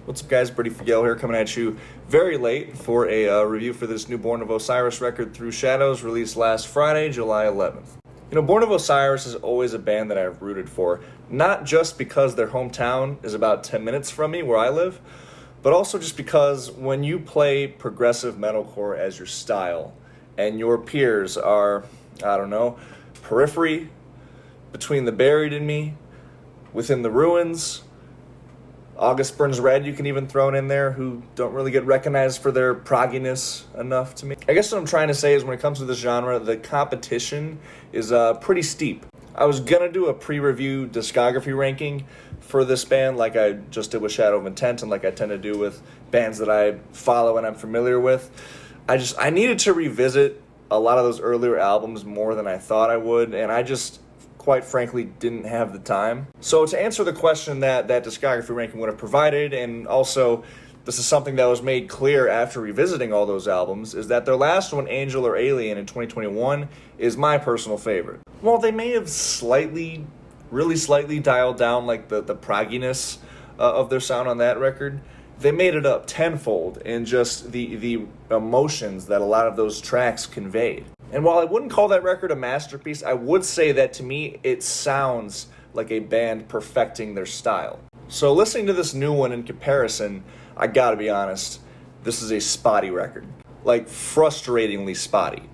What's up, guys? Brady Figuel here, coming at you very late for a review for this new Born of Osiris record, Through Shadows, released last Friday, July 11th. You know, Born of Osiris is always a band that I've rooted for, not just because their hometown is about 10 minutes from me, where I live, but also just because when you play progressive metalcore as your style, and your peers are, I don't know, Periphery, Between the Buried and Me, Within the Ruins, August Burns Red you can even throw in there, who don't really get recognized for their progginess enough to me. I guess what I'm trying to say is when it comes to this genre, the competition is pretty steep. I was going to do a pre-review discography ranking for this band like I just did with Shadow of Intent and like I tend to do with bands that I follow and I'm familiar with. I needed to revisit a lot of those earlier albums more than I thought I would, and I just quite frankly didn't have the time. So to answer the question that discography ranking would have provided, and also this is something that was made clear after revisiting all those albums, is that their last one, Angel or Alien in 2021, is my personal favorite. While they may have really slightly dialed down like the progginess of their sound on that record, they made it up tenfold in just the emotions that a lot of those tracks conveyed. And while I wouldn't call that record a masterpiece, I would say that to me it sounds like a band perfecting their style. So listening to this new one in comparison, I gotta be honest, this is a spotty record. Like, frustratingly spotty.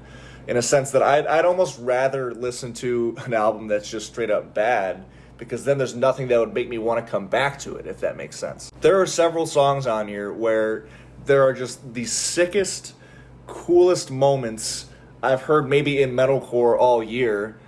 In a sense that I'd almost rather listen to an album that's just straight up bad, because then there's nothing that would make me want to come back to it, if that makes sense. There are several songs on here where there are just the sickest, coolest moments I've heard maybe in metalcore all year,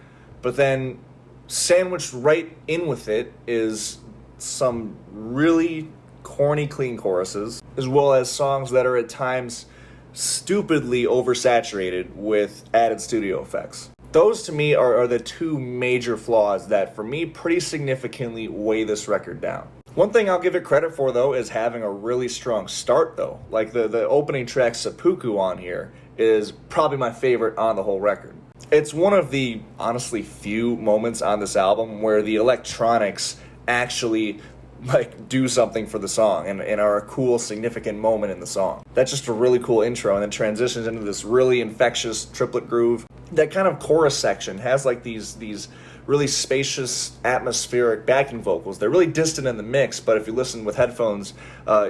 but then sandwiched right in with it is some really corny clean choruses, as well as songs that are at times stupidly oversaturated with added studio effects. Those to me are the two major flaws that for me pretty significantly weigh this record down. One thing I'll give it credit for though is having a really strong start though. Like the opening track Seppuku on here is probably my favorite on the whole record. It's one of the honestly few moments on this album where the electronics actually like do something for the song and are a cool significant moment in the song. That's just a really cool intro, and then transitions into this really infectious triplet groove. That kind of chorus section has like these really spacious atmospheric backing vocals. They're really distant in the mix, but if you listen with headphones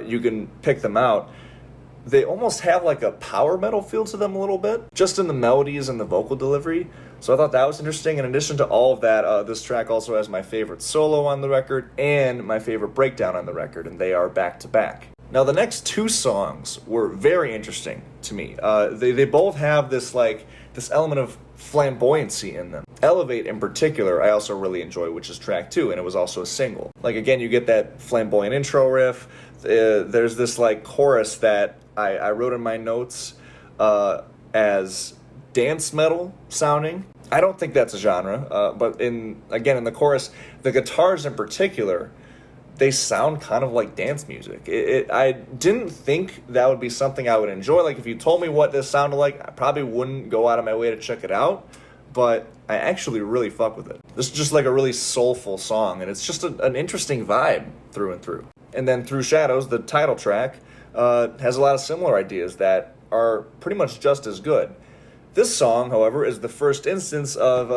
you can pick them out. They almost have like a power metal feel to them a little bit, just in the melodies and the vocal delivery. So I thought that was interesting. In addition to all of that, this track also has my favorite solo on the record and my favorite breakdown on the record, and they are back to back. Now the next two songs were very interesting to me. They both have this element of flamboyancy in them. Elevate in particular I also really enjoy, which is track 2, and it was also a single. Like again, you get that flamboyant intro riff. There's this like chorus that I wrote in my notes as dance metal sounding. I don't think that's a genre, but in the chorus, the guitars in particular, they sound kind of like dance music. I didn't think that would be something I would enjoy. Like if you told me what this sounded like, I probably wouldn't go out of my way to check it out, but I actually really fuck with it. This is just like a really soulful song, and it's just an interesting vibe through and through. And then Through Shadows, the title track, has a lot of similar ideas that are pretty much just as good. This song, however, is the first instance of,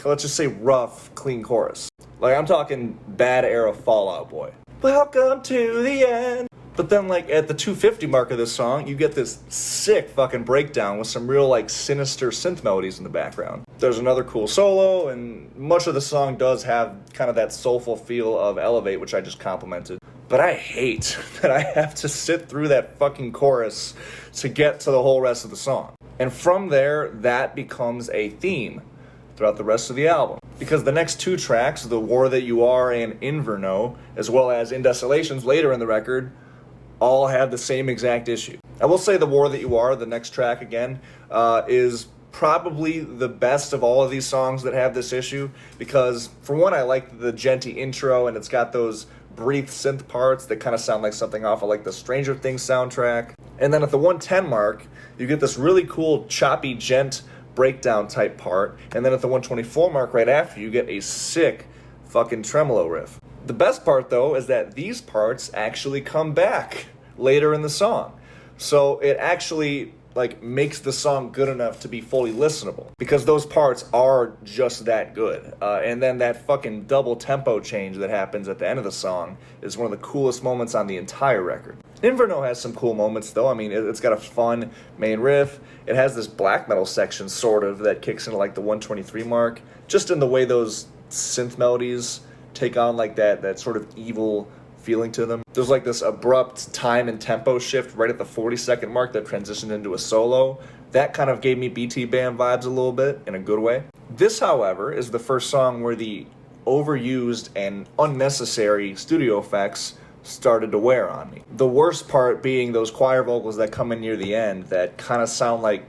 let's just say, rough, clean chorus. Like, I'm talking bad era Fall Out Boy. Welcome to the end. But then, like, at the 250 mark of this song, you get this sick fucking breakdown with some real, like, sinister synth melodies in the background. There's another cool solo, and much of the song does have kind of that soulful feel of Elevate, which I just complimented. But I hate that I have to sit through that fucking chorus to get to the whole rest of the song. And from there, that becomes a theme throughout the rest of the album. Because the next two tracks, The War That You Are and Inverno, as well as In Desolations later in the record, all have the same exact issue. I will say The War That You Are, the next track again, is probably the best of all of these songs that have this issue, because for one, I like the genty intro, and it's got those brief synth parts that kind of sound like something off of like the Stranger Things soundtrack. And then at the 110 mark, you get this really cool choppy gent breakdown type part, and then at the 124 mark right after, you get a sick fucking tremolo riff. The best part, though, is that these parts actually come back later in the song. So it actually makes the song good enough to be fully listenable, because those parts are just that good. And then that fucking double tempo change that happens at the end of the song is one of the coolest moments on the entire record. Inferno has some cool moments, though. I mean, it's got a fun main riff. It has this black metal section, sort of, that kicks into the 123 mark, just in the way those synth melodies take on that sort of evil feeling to them. There's this abrupt time and tempo shift right at the 40-second mark that transitioned into a solo. That kind of gave me BT band vibes a little bit, in a good way. This, however, is the first song where the overused and unnecessary studio effects started to wear on me. The worst part being those choir vocals that come in near the end that kind of sound like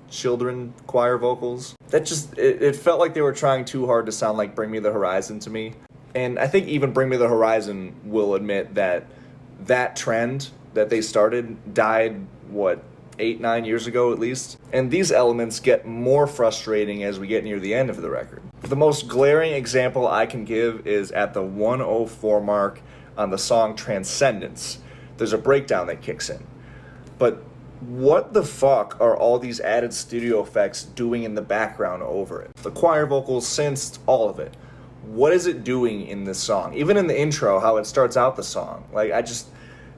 children choir vocals. That just, it felt like they were trying too hard to sound like Bring Me the Horizon to me. And I think even Bring Me the Horizon will admit that that trend that they started died, 8-9 years ago at least? And these elements get more frustrating as we get near the end of the record. The most glaring example I can give is at the 104 mark on the song Transcendence. There's a breakdown that kicks in. But what the fuck are all these added studio effects doing in the background over it? The choir vocals, synths, all of it. What is it doing in this song? Even in the intro, how it starts out the song.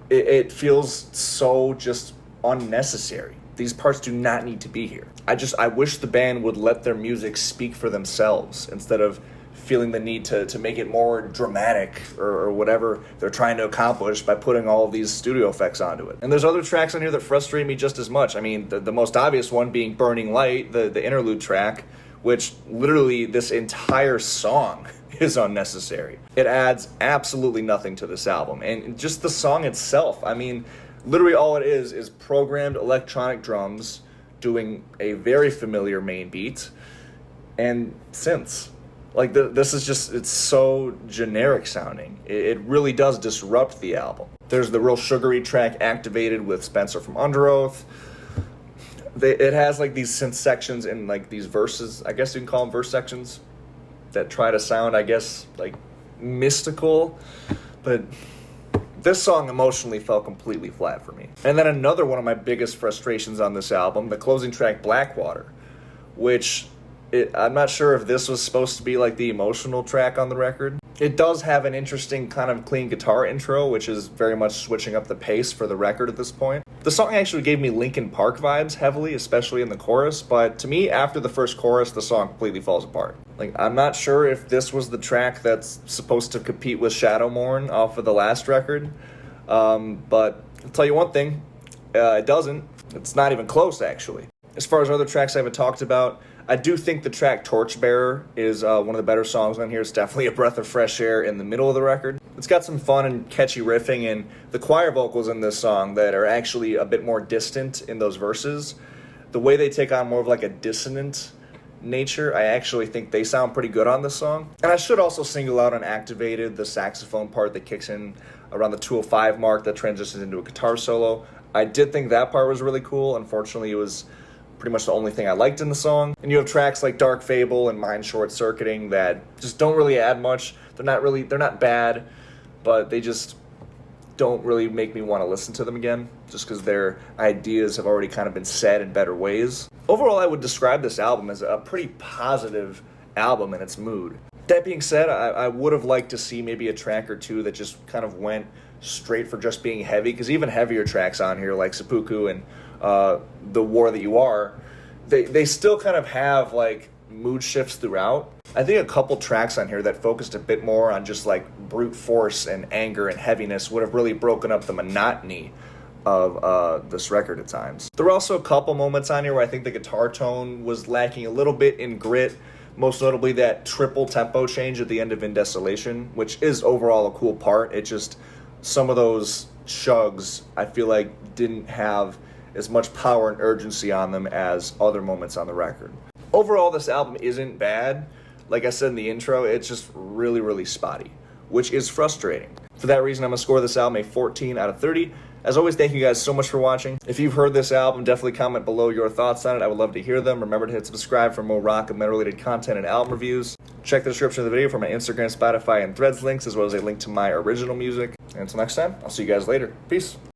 It feels so just unnecessary. These parts do not need to be here. I wish the band would let their music speak for themselves instead of feeling the need to make it more dramatic or whatever they're trying to accomplish by putting all of these studio effects onto it. And there's other tracks on here that frustrate me just as much. I mean, the most obvious one being Burning Light, the interlude track, which literally this entire song is unnecessary. It adds absolutely nothing to this album. And just the song itself, I mean, literally all it is programmed electronic drums doing a very familiar main beat and synths. This is just, it's so generic sounding. It really does disrupt the album. There's the real sugary track Activated with Spencer from Underoath. It has these synth sections and these verses, I guess you can call them verse sections, that try to sound, I guess, mystical. But this song emotionally fell completely flat for me. And then another one of my biggest frustrations on this album, the closing track Blackwater, which I'm not sure if this was supposed to be the emotional track on the record. It does have an interesting kind of clean guitar intro, which is very much switching up the pace for the record at this point. The song actually gave me Linkin Park vibes heavily, especially in the chorus, but to me, after the first chorus, the song completely falls apart. I'm not sure if this was the track that's supposed to compete with Shadowmourn off of the last record, but I'll tell you one thing, it doesn't. It's not even close, actually. As far as other tracks I haven't talked about, I do think the track Torchbearer is one of the better songs on here. It's definitely a breath of fresh air in the middle of the record. It's got some fun and catchy riffing, and the choir vocals in this song that are actually a bit more distant in those verses, the way they take on more of a dissonant nature, I actually think they sound pretty good on this song. And I should also single out on Activated, the saxophone part that kicks in around the 205 mark that transitions into a guitar solo. I did think that part was really cool. Unfortunately, it was pretty much the only thing I liked in the song. And you have tracks like Dark Fable and Mind Short Circuiting that just don't really add much. They're not bad, but they just don't really make me want to listen to them again, just because their ideas have already kind of been said in better ways. Overall, I would describe this album as a pretty positive album in its mood. That being said, I would have liked to see maybe a track or two that just kind of went straight for just being heavy, because even heavier tracks on here like Seppuku and The War That You Are, they still kind of have mood shifts throughout. I think a couple tracks on here that focused a bit more on just brute force and anger and heaviness would have really broken up the monotony of this record at times. There were also a couple moments on here where I think the guitar tone was lacking a little bit in grit, most notably that triple tempo change at the end of In Desolation, which is overall a cool part. It just, some of those chugs I feel like didn't have as much power and urgency on them as other moments on the record. Overall, this album isn't bad. Like I said in the intro, it's just really, really spotty, which is frustrating. For that reason, I'm going to score this album a 14 out of 30. As always, thank you guys so much for watching. If you've heard this album, definitely comment below your thoughts on it. I would love to hear them. Remember to hit subscribe for more rock and metal-related content and album reviews. Check the description of the video for my Instagram, Spotify, and Threads links, as well as a link to my original music. And until next time, I'll see you guys later. Peace.